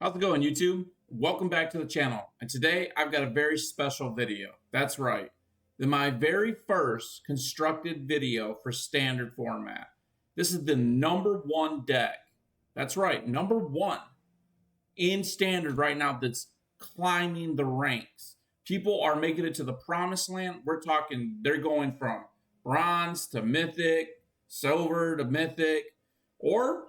How's it going, YouTube? Welcome back to the channel. And today I've got a very special video. That's right. My very first constructed video for standard format. This is the #1 deck. That's right, #1 in standard right now that's climbing the ranks. People are making it to the promised land. We're talking, they're going from bronze to mythic, silver to mythic, or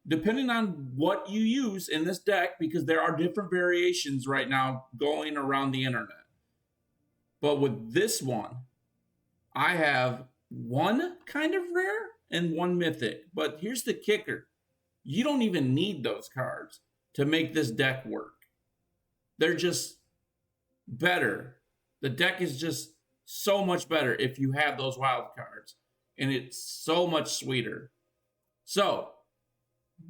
depending on what you use in this deck, because there are different variations right now going around the internet. But with this one, I have one kind of rare and one mythic. But here's the kicker. You don't even need those cards to make this deck work. They're just better. The deck is just so much better if you have those wild cards. And it's so much sweeter. So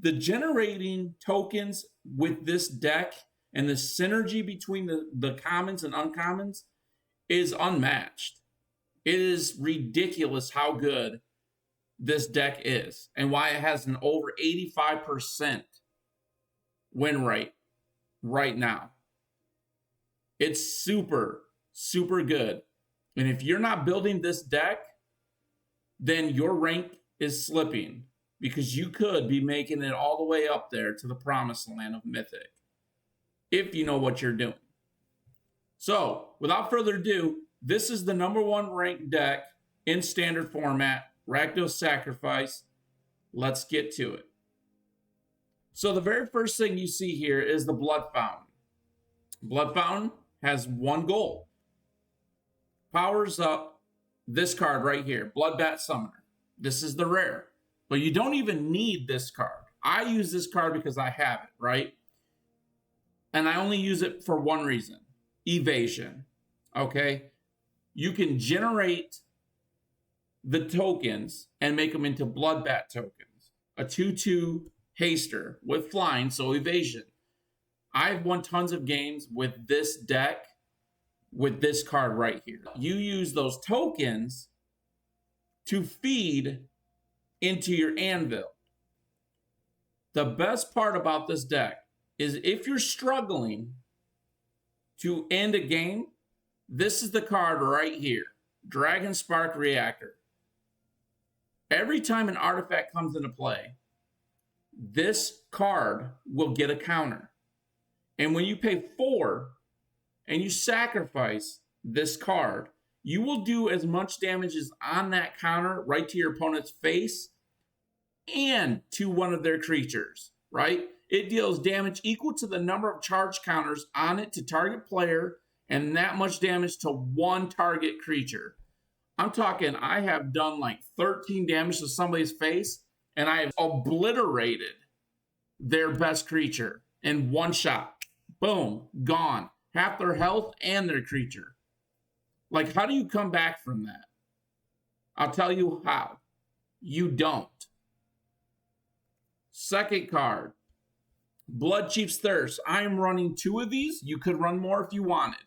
the generating tokens with this deck and the synergy between the commons and uncommons is unmatched. It is ridiculous how good this deck is and why it has an over 85% win rate right now. It's super, super good. And if you're not building this deck, then your rank is slipping, because you could be making it all the way up there to the promised land of Mythic, if you know what you're doing. So, without further ado, this is the #1 ranked deck in standard format, Rakdos Sacrifice. Let's get to it. So the very first thing you see here is the Blood Fountain. Blood Fountain has one goal. Powers up this card right here, Bloodbat Summoner. This is the rare. But you don't even need this card. I use this card because I have it, right? And I only use it for one reason. Evasion. Okay? You can generate the tokens and make them into Bloodbat tokens. A 2/2 haster with flying, so evasion. I've won tons of games with this deck, with this card right here. You use those tokens to feed into your anvil. The best part about this deck is if you're struggling to end a game, this is the card right here, Dragon Spark Reactor. Every time an artifact comes into play, this card will get a counter. And when you pay 4 and you sacrifice this card, you will do as much damage as on that counter right to your opponent's face and to one of their creatures, right? It deals damage equal to the number of charge counters on it to target player and that much damage to one target creature. I'm talking, I have done like 13 damage to somebody's face and I have obliterated their best creature in one shot. Boom, gone. Half their health and their creature. Like, how do you come back from that? I'll tell you how. You don't. Second card, Blood Chief's Thirst. I'm running 2 of these. You could run more if you wanted.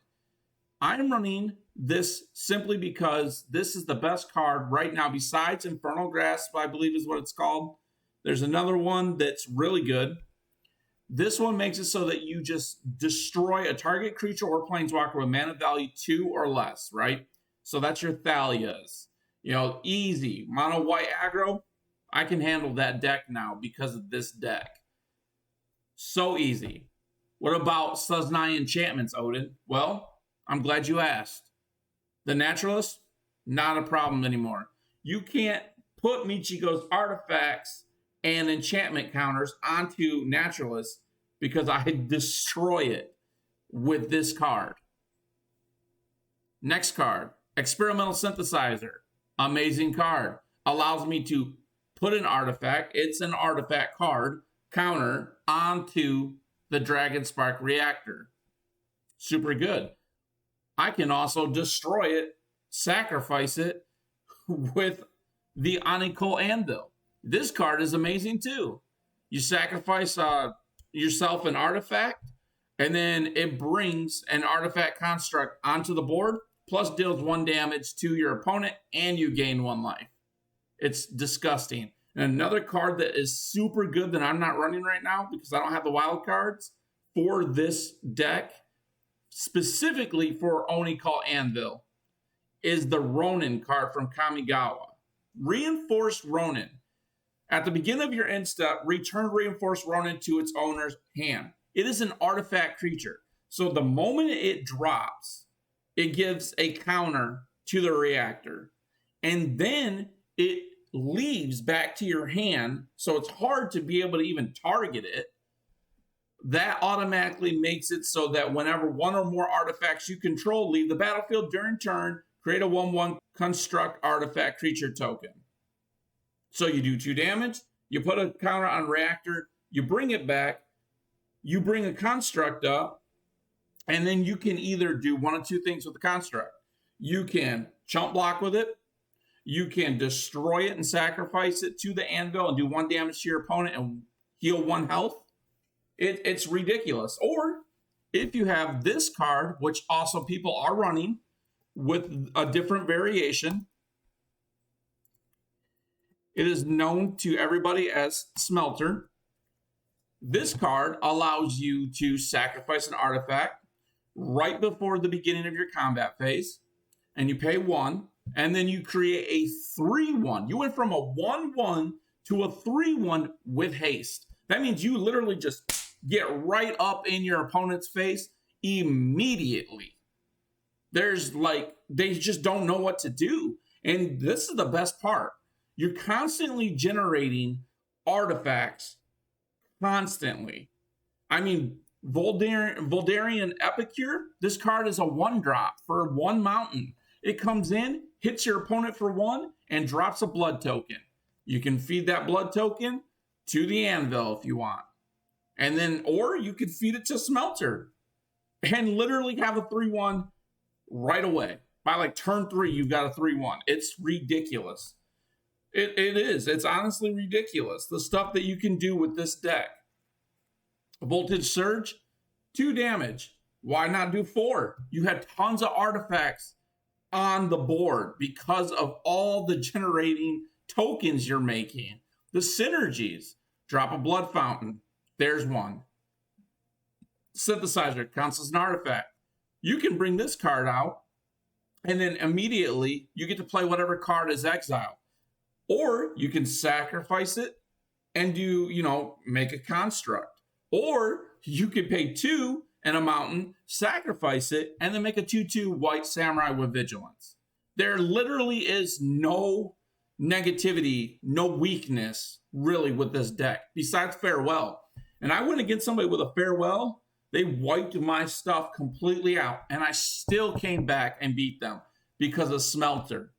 I'm running this simply because this is the best card right now besides Infernal Grasp, I believe is what it's called. There's another one that's really good. This one makes it so that you just destroy a target creature or planeswalker with mana value 2 or less, right? So that's your Thalias. You know, easy. Mono White Aggro. I can handle that deck now because of this deck. So easy. What about Suznai enchantments, Odin? Well, I'm glad you asked. The Naturalist, not a problem anymore. You can't put Michiko's artifacts and enchantment counters onto Naturalist because I destroy it with this card. Next card, Experimental Synthesizer. Amazing card. Allows me to put an artifact, it's an artifact card, counter onto the Dragon Spark Reactor. Super good. I can also destroy it, sacrifice it with the Onyx Anvil. This card is amazing too. You sacrifice yourself an artifact, and then it brings an artifact construct onto the board, plus deals 1 damage to your opponent, and you gain 1 life. It's disgusting. And another card that is super good that I'm not running right now because I don't have the wild cards for this deck, specifically for Oni Call Anvil, is the Ronin card from Kamigawa. Reinforced Ronin. At the beginning of your end step, return Reinforced Ronin to its owner's hand. It is an artifact creature. So the moment it drops, it gives a counter to the reactor. And then it leaves back to your hand, so it's hard to be able to even target it. That automatically makes it so that whenever one or more artifacts you control leave the battlefield during turn, create a 1/1 construct artifact creature token. So you do 2 damage, you put a counter on Reactor, you bring it back, you bring a construct up, and then you can either do one of 2 things with the construct. You can chump block with it, you can destroy it and sacrifice it to the anvil and do 1 damage to your opponent and heal 1 health. It's ridiculous. Or if you have this card, which also people are running with a different variation, it is known to everybody as Smelter. This card allows you to sacrifice an artifact right before the beginning of your combat phase, and you pay 1, and then you create a 3/1. You went from a 1/1 to a 3/1 with haste. That means you literally just get right up in your opponent's face immediately. There's like, they just don't know what to do. And this is the best part. You're constantly generating artifacts constantly. I mean, Voldarian Epicure, this card is a 1-drop for 1 mountain. It comes in, hits your opponent for 1, and drops a blood token. You can feed that blood token to the anvil if you want. And then, or you could feed it to Smelter and literally have a 3/1 right away. By like turn 3, you've got a 3/1. It's ridiculous. It is. It's honestly ridiculous. The stuff that you can do with this deck. Voltage Surge, 2 damage. Why not do 4? You have tons of artifacts on the board because of all the generating tokens you're making. The synergies. Drop a Blood Fountain. There's 1. Synthesizer counts as an artifact. You can bring this card out, and then immediately you get to play whatever card is exiled. Or you can sacrifice it and do, make a construct. Or you could pay 2 and a mountain, sacrifice it, and then make a 2/2 white samurai with vigilance. There literally is no negativity, no weakness really with this deck besides Farewell. And I went against somebody with a Farewell. They wiped my stuff completely out, and I still came back and beat them because of Smelter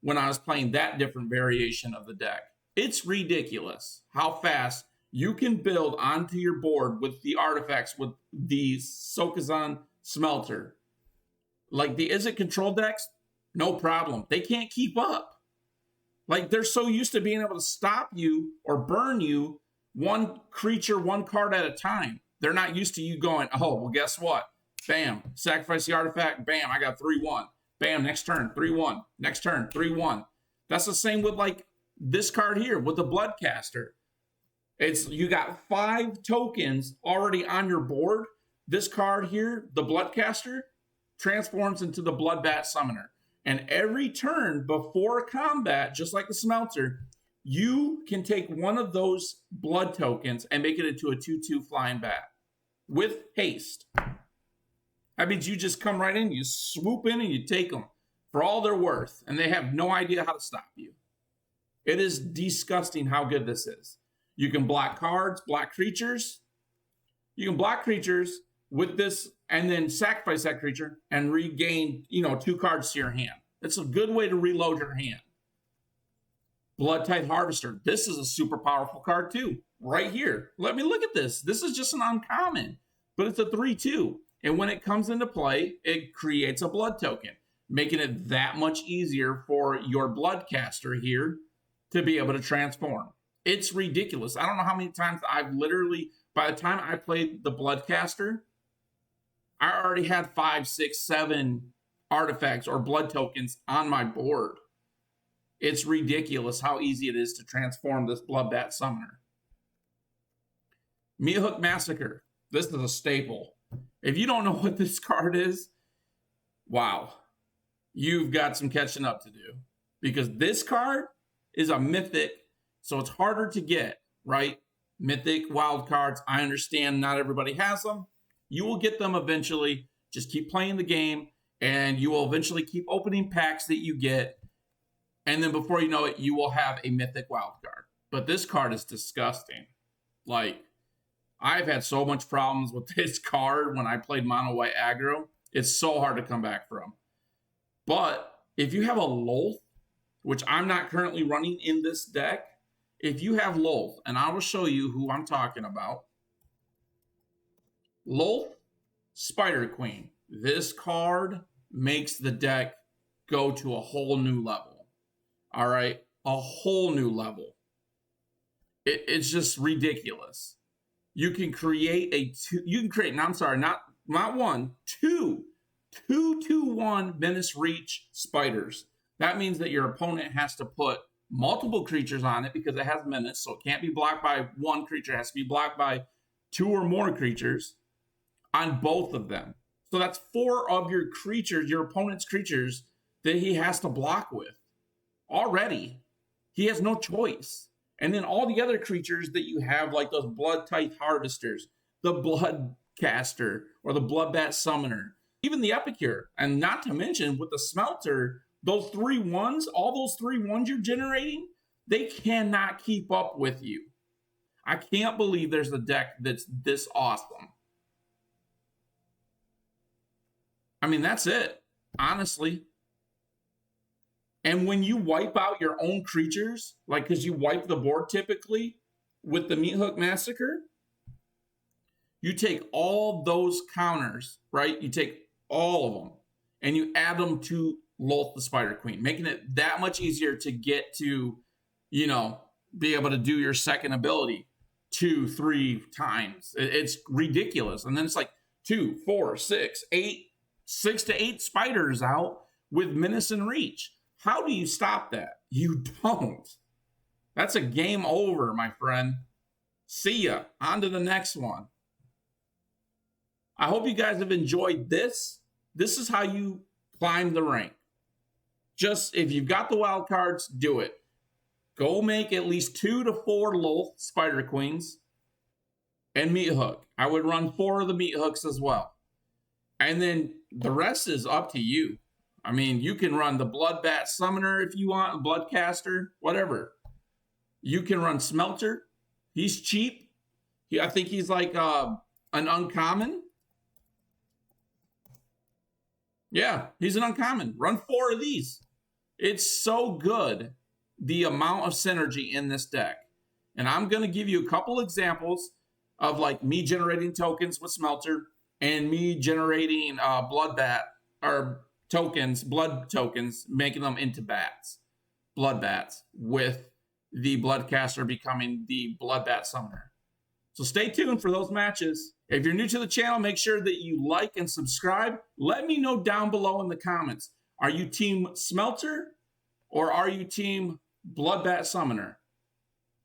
when I was playing that different variation of the deck. It's ridiculous how fast you can build onto your board with the artifacts with the Sokuzan Smelter. Like the Izzet control decks, no problem. They can't keep up. Like they're so used to being able to stop you or burn you 1 creature, 1 card at a time. They're not used to you going, oh, well, guess what? Bam, sacrifice the artifact. Bam, I got 3/1. Bam, next turn, 3/1. Next turn, 3/1. That's the same with like this card here with the Bloodcaster. You got 5 tokens already on your board. This card here, the Bloodcaster, transforms into the Bloodbat Summoner. And every turn before combat, just like the Smelter, you can take one of those blood tokens and make it into a 2/2 flying bat with haste. That means you just come right in, you swoop in, and you take them for all they're worth, and they have no idea how to stop you. It is disgusting how good this is. You can block cards, block creatures. You can block creatures with this and then sacrifice that creature and regain, 2 cards to your hand. It's a good way to reload your hand. Blood-Tithe Harvester. This is a super powerful card too. Right here. Let me look at this. This is just an uncommon, but it's a 3/2. And when it comes into play, it creates a blood token, making it that much easier for your Bloodcaster here to be able to transform. It's ridiculous. I don't know how many times I've literally, by the time I played the Bloodcaster, I already had 5, 6, 7 artifacts or blood tokens on my board. It's ridiculous how easy it is to transform this Bloodbat Summoner. Mia Hook Massacre. This is a staple. If you don't know what this card is, wow, you've got some catching up to do. Because this card is a mythic, so it's harder to get, right? Mythic wild cards, I understand not everybody has them. You will get them eventually. Just keep playing the game, and you will eventually keep opening packs that you get. And then before you know it, you will have a mythic wild card. But this card is disgusting. Like, I've had so much problems with this card when I played Mono White Aggro. It's so hard to come back from. But if you have a Lolth, which I'm not currently running in this deck, if you have Lolth, and I will show you who I'm talking about. Lolth, Spider Queen. This card makes the deck go to a whole new level. All right? A whole new level. It's just ridiculous. You can create not one, two 2/1 Menace Reach spiders. That means that your opponent has to put multiple creatures on it because it has menace, so it can't be blocked by one creature. It has to be blocked by 2 or more creatures on both of them. So that's 4 of your creatures, your opponent's creatures, that he has to block with. Already, he has no choice. And then all the other creatures that you have, like those Blood Tithe Harvesters, the Blood Caster, or the Bloodbat Summoner, even the Epicure, and not to mention with the Smelter, those 3/1s, all those 3/1s you're generating, they cannot keep up with you. I can't believe there's a deck that's this awesome. I mean, that's it, honestly. And when you wipe out your own creatures, like because you wipe the board typically with the Meat Hook Massacre, you take all those counters, right? You take all of them and you add them to Lolth the Spider Queen, making it that much easier to get to, you know, be able to do your second ability 2-3 times. It's ridiculous. And then it's like 2, 4, 6, 8, 6 to 8 spiders out with Menace and Reach. How do you stop that? You don't. That's a game over, my friend. See ya. On to the next one. I hope you guys have enjoyed this. This is how you climb the rank. Just, if you've got the wild cards, do it. Go make at least 2 to 4 Lolth Spider Queens and Meat Hook. I would run 4 of the Meat Hooks as well. And then the rest is up to you. I mean, you can run the Bloodbat Summoner if you want, Bloodcaster, whatever. You can run Smelter. He's cheap. I think he's like an uncommon. Yeah, he's an uncommon. Run 4 of these. It's so good, the amount of synergy in this deck. And I'm going to give you a couple examples of like me generating tokens with Smelter and me generating Bloodbat or tokens, blood tokens, making them into bats, blood bats, with the Bloodcaster becoming the Bloodbat Summoner. So stay tuned for those matches. If you're new to the channel, make sure that you like and subscribe. Let me know down below in the comments. Are you team Smelter or are you team Bloodbat Summoner?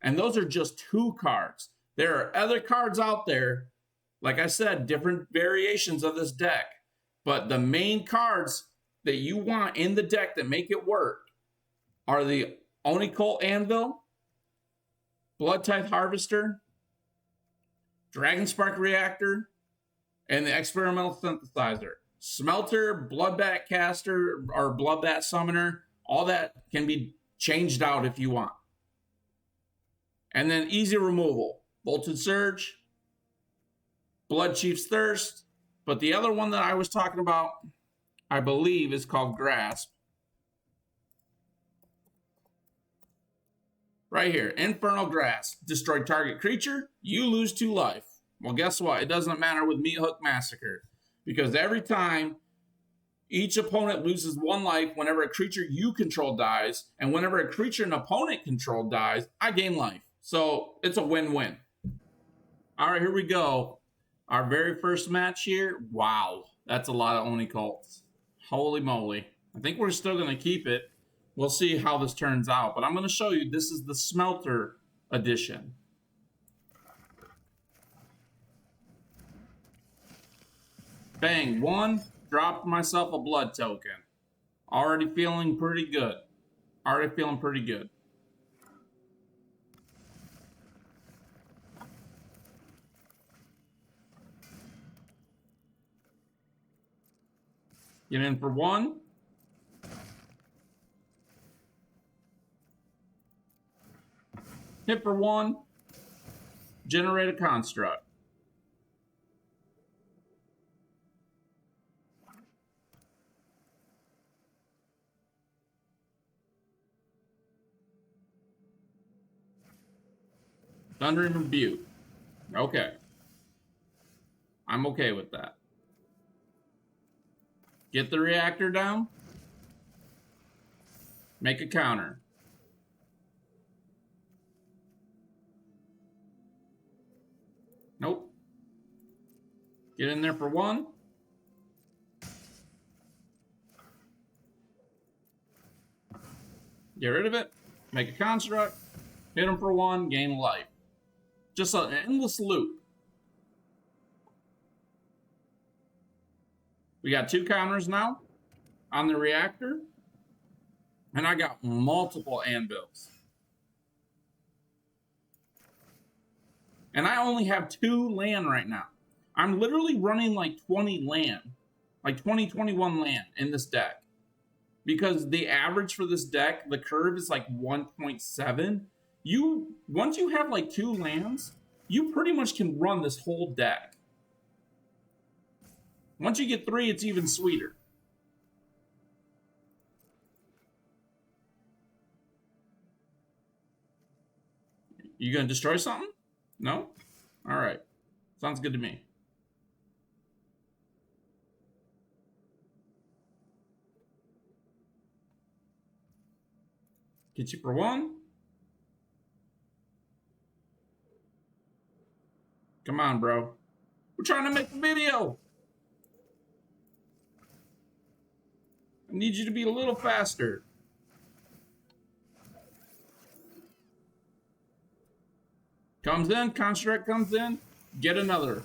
And those are just 2 cards. There are other cards out there, like I said, different variations of this deck. But the main cards that you want in the deck that make it work are the Onicult Anvil, Blood Tithe Harvester, Dragonspark Reactor, and the Experimental Synthesizer. Smelter, Bloodbat Caster, or Bloodbat Summoner, all that can be changed out if you want. And then easy removal. Voltage Surge, Blood Chief's Thirst, but the other one that I was talking about, I believe, is called Grasp. Right here, Infernal Grasp. Destroy target creature, you lose 2 life. Well, guess what? It doesn't matter with Meat Hook Massacre, because every time each opponent loses 1 life whenever a creature you control dies, and whenever a creature an opponent controlled dies, I gain life. So it's a win-win. All right, here we go. Our very first match here. Wow, that's a lot of Onicults. Holy moly. I think we're still going to keep it. We'll see how this turns out. But I'm going to show you, this is the Smelter edition. Bang, one, dropped myself a blood token. Already feeling pretty good. Already feeling pretty good. Get in for one. Hit for one. Generate a construct. Thundering Rebuke. Okay. I'm okay with that. Get the reactor down. Make a counter. Nope. Get in there for one. Get rid of it. Make a construct. Hit him for one. Gain life. Just an endless loop. We got 2 counters now on the reactor. And I got multiple anvils. And I only have 2 land right now. I'm literally running like 20 land. Like 21 land in this deck. Because the average for this deck, the curve is like 1.7. Once you have like 2 lands, you pretty much can run this whole deck. Once you get 3, it's even sweeter. You gonna destroy something? No? Alright. Sounds good to me. Get you for one. Come on, bro. We're trying to make a video. I need you to be a little faster. Comes in, construct comes in, get another.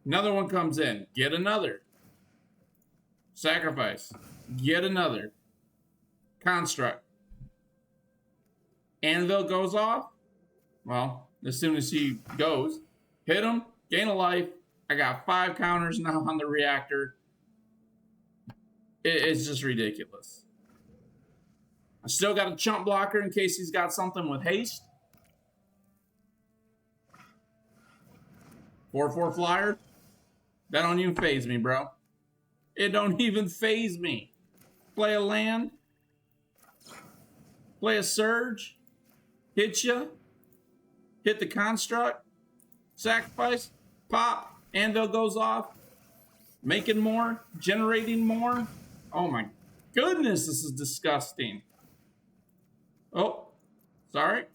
Another one comes in, get another. Sacrifice, get another. Construct. Anvil goes off. Well, as soon as he goes, hit him, gain a life. I got 5 counters now on the reactor. It's just ridiculous. I still got a chump blocker in case he's got something with haste. 4/4 flyer. That don't even phase me, bro. It don't even phase me. Play a land. Play a surge. Hit ya. Hit the construct. Sacrifice. Pop. Anvil goes off. Making more. Generating more. Oh my goodness, this is disgusting. Oh, sorry.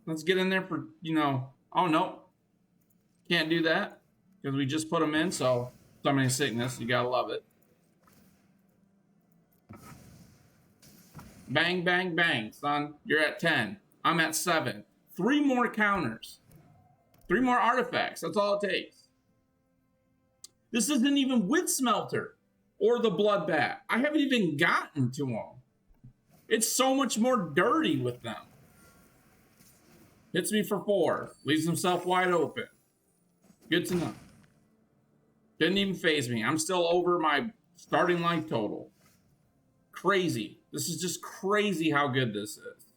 Let's get in there for, oh no. Can't do that because we just put them in, so summoning sickness, you gotta love it. Bang, bang, bang, son. You're at 10. I'm at 7. 3 more counters. 3 more artifacts. That's all it takes. This isn't even with Smelter or the Bloodbath. I haven't even gotten to them. It's so much more dirty with them. Hits me for 4. Leaves himself wide open. Good to know. Didn't even phase me. I'm still over my starting life total. Crazy. This is just crazy how good this is.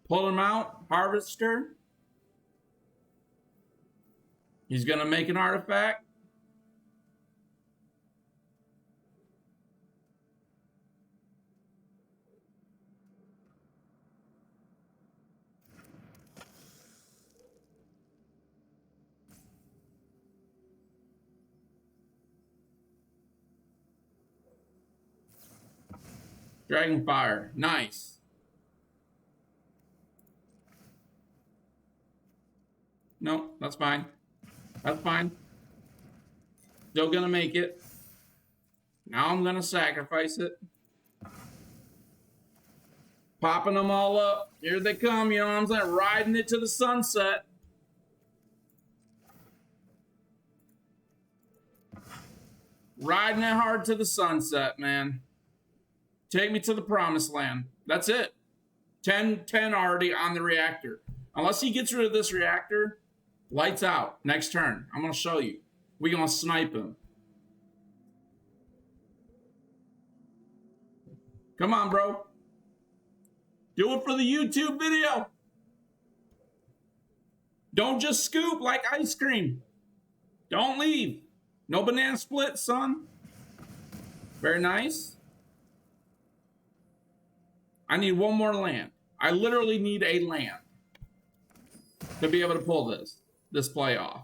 Pull him out. Harvester. He's going to make an artifact. Dragonfire. Nice. No, that's fine. That's fine. Still gonna make it. Now I'm gonna sacrifice it. Popping them all up. Here they come, you know what I'm saying? Riding it to the sunset. Riding it hard to the sunset, man. Take me to the promised land. That's it. 10-10 already on the reactor. Unless he gets rid of this reactor, lights out. Next turn. I'm going to show you. We're going to snipe him. Come on, bro. Do it for the YouTube video. Don't just scoop like ice cream. Don't leave. No banana split, son. Very nice. I need one more land. I literally need a land to be able to pull this play off.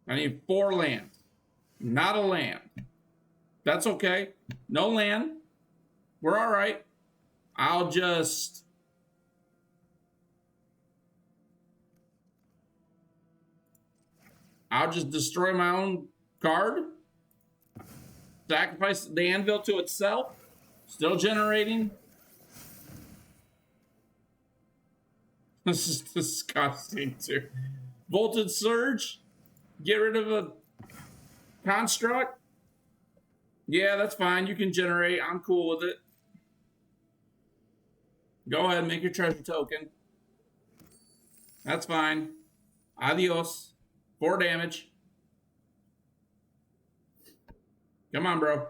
I need 4 lands. Not a land. That's okay. No land. We're all right. I'll just destroy my own card. Sacrifice the anvil to itself. Still generating. This is disgusting, too. Voltage Surge. Get rid of a construct. Yeah, that's fine. You can generate. I'm cool with it. Go ahead and make your treasure token. That's fine. Adios. 4 damage. Come on, bro.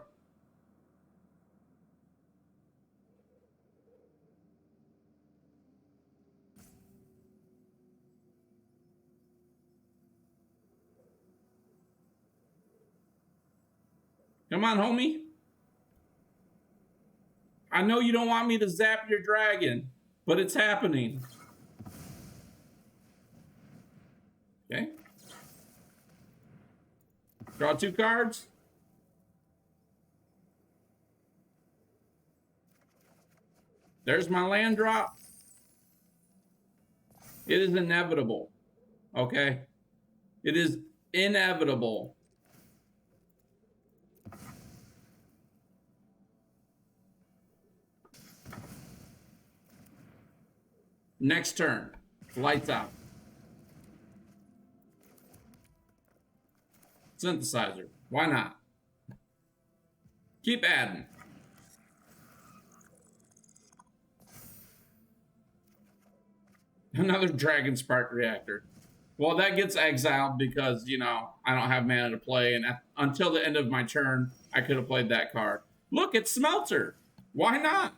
Come on, homie. I know you don't want me to zap your dragon, but it's happening. Okay. Draw 2 cards. There's my land drop. It is inevitable. Okay? It is inevitable. Next turn. Lights out. Synthesizer. Why not? Keep adding. Another Dragon Spark Reactor. Well, that gets exiled because, you know, I don't have mana to play. And until the end of my turn, I could have played that card. Look, it's Smelter. Why not?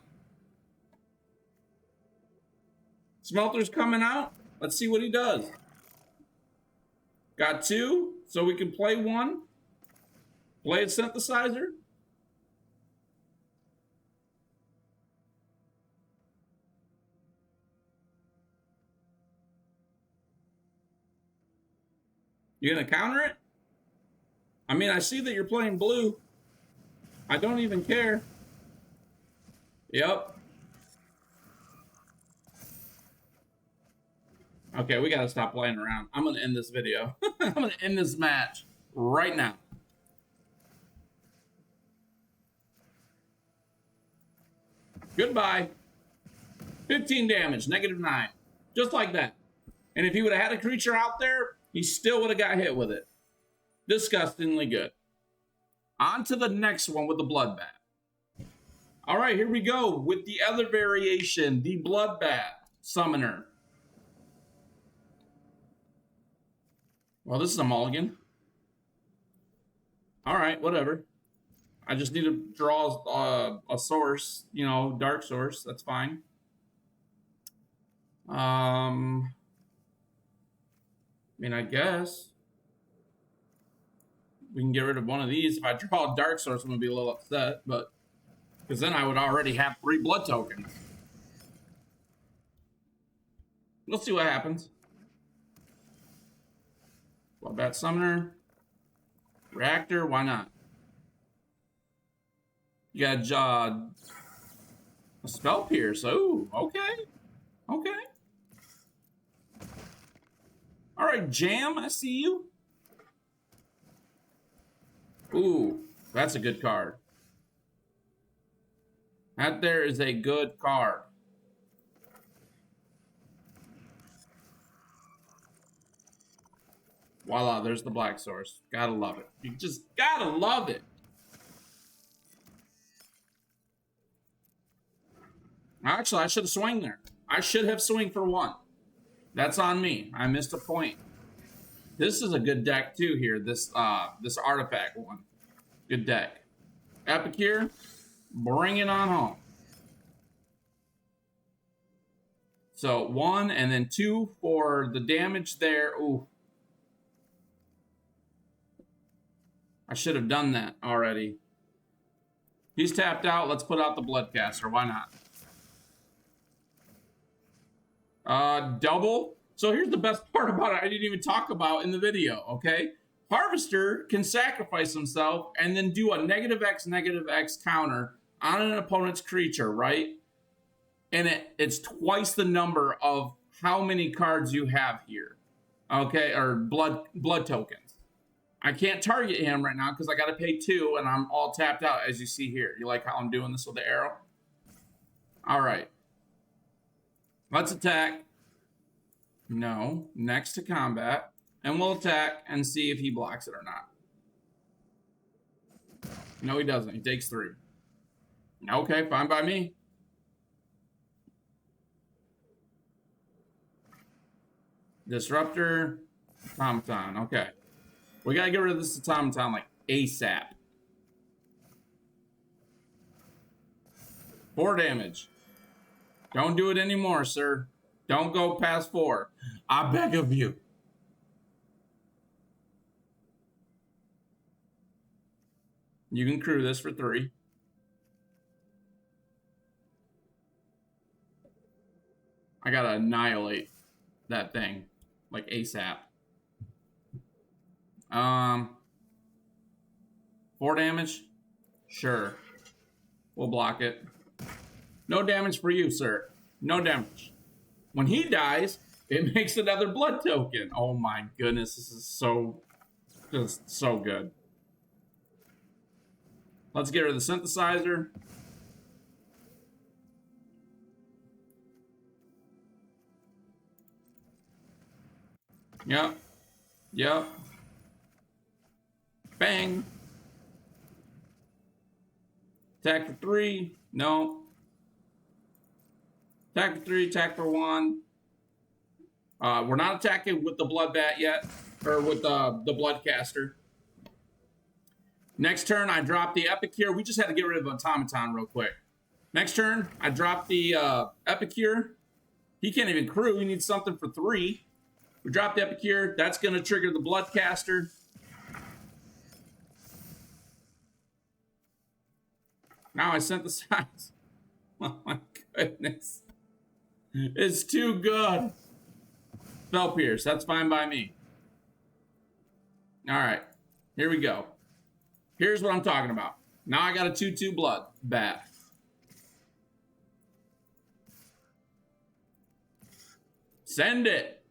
Smelter's coming out. Let's see what he does. Got 2, so we can play 1. Play a Synthesizer. You gonna counter it? I mean, I see that you're playing blue. I don't even care. Yep. Okay, we gotta stop playing around. I'm gonna end this video. I'm gonna end this match right now. Goodbye. 15 damage, -9. Just like that. And if he would have had a creature out there, he still would have got hit with it. Disgustingly good. On to the next one with the Bloodbath. All right, here we go with the other variation, the Bloodbath Summoner. Well, this is a mulligan. All right, whatever. I just need to draw a source, you know, dark source. That's fine. I mean, I guess we can get rid of one of these. If I draw a dark source, I'm gonna be a little upset, but because then I would already have 3 blood tokens. We'll see what happens. Bloodbath Summoner. Reactor, why not? You got a Spell Pierce. Oh, okay. Okay. All right, Jam, I see you. Ooh, that's a good card. That there is a good card. Voila, there's the black source. Gotta love it. You just gotta love it. Actually, I should have swung there. I should have swung for 1. That's on me. I missed a point. This is a good deck too here. This artifact one. Good deck. Epicure, bring it on home. So 1 and then 2 for the damage there. Ooh. I should have done that already. He's tapped out. Let's put out the Bloodcaster. Why not? Double. So here's the best part about it I didn't even talk about in the video, okay? Harvester can sacrifice himself and then do a -X counter on an opponent's creature, right? And it's twice the number of how many cards you have here, okay? Or blood tokens. I can't target him right now because I got to pay 2 and I'm all tapped out, as you see here. You like how I'm doing this with the arrow? All right. Let's attack. No. Next to combat. And we'll attack and see if he blocks it or not. No, he doesn't. He takes 3. Okay, fine by me. Disruptor. Automaton. Okay. We gotta get rid of this automaton like ASAP. 4 damage. Don't do it anymore, sir. Don't go past 4. I beg of you. You can crew this for 3. I gotta annihilate that thing like ASAP. 4 damage? Sure. We'll block it. No damage for you, sir. No damage. When he dies, it makes another blood token. Oh my goodness, this is just so good. Let's get rid of the Synthesizer. Yep. Yep. Bang. Attack for 3. No. Attack for 3. Attack for 1. We're not attacking with the Blood Bat yet. Or with the Bloodcaster. Next turn, I drop the Epicure. We just had to get rid of Automaton real quick. Next turn, I drop the Epicure. He can't even crew. He needs something for 3. We drop the Epicure. That's going to trigger the Bloodcaster. Now I synthesize. Oh my goodness. It's too good. Spell Pierce. That's fine by me. All right. Here we go. Here's what I'm talking about. Now I got a 2/2 blood bat. Send it.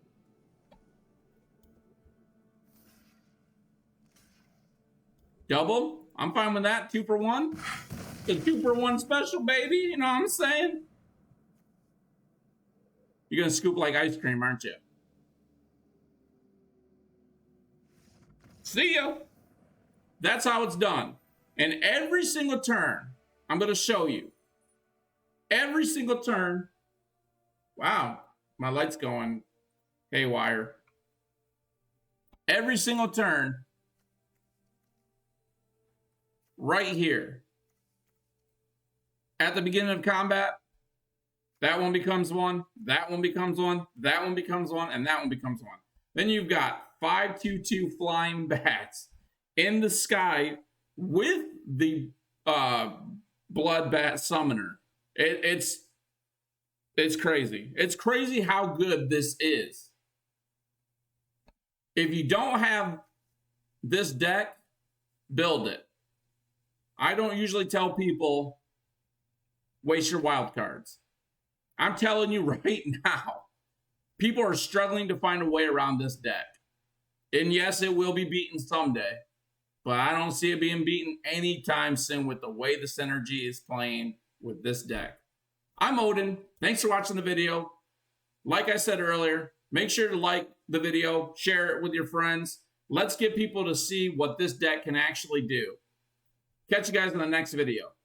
Double. I'm fine with that. 2 for 1. The 2 for 1 special, baby. You know what I'm saying? You're gonna scoop like ice cream, aren't you? See ya. That's how it's done. And every single turn, I'm gonna show you. Every single turn. Wow, my light's going haywire. Every single turn, right here. At the beginning of combat, that one becomes 1, that one becomes 1, that one becomes 1, and that one becomes 1. Then you've got 5/2/2 flying bats in the sky with the Bloodbat Summoner. It's crazy. It's crazy how good this is. If you don't have this deck, build it. I don't usually tell people waste your wild cards. I'm telling you right now, people are struggling to find a way around this deck. And yes, it will be beaten someday, but I don't see it being beaten anytime soon with the way the synergy is playing with this deck. I'm Odin. Thanks for watching the video. Like I said earlier, make sure to like the video, share it with your friends. Let's get people to see what this deck can actually do. Catch you guys in the next video.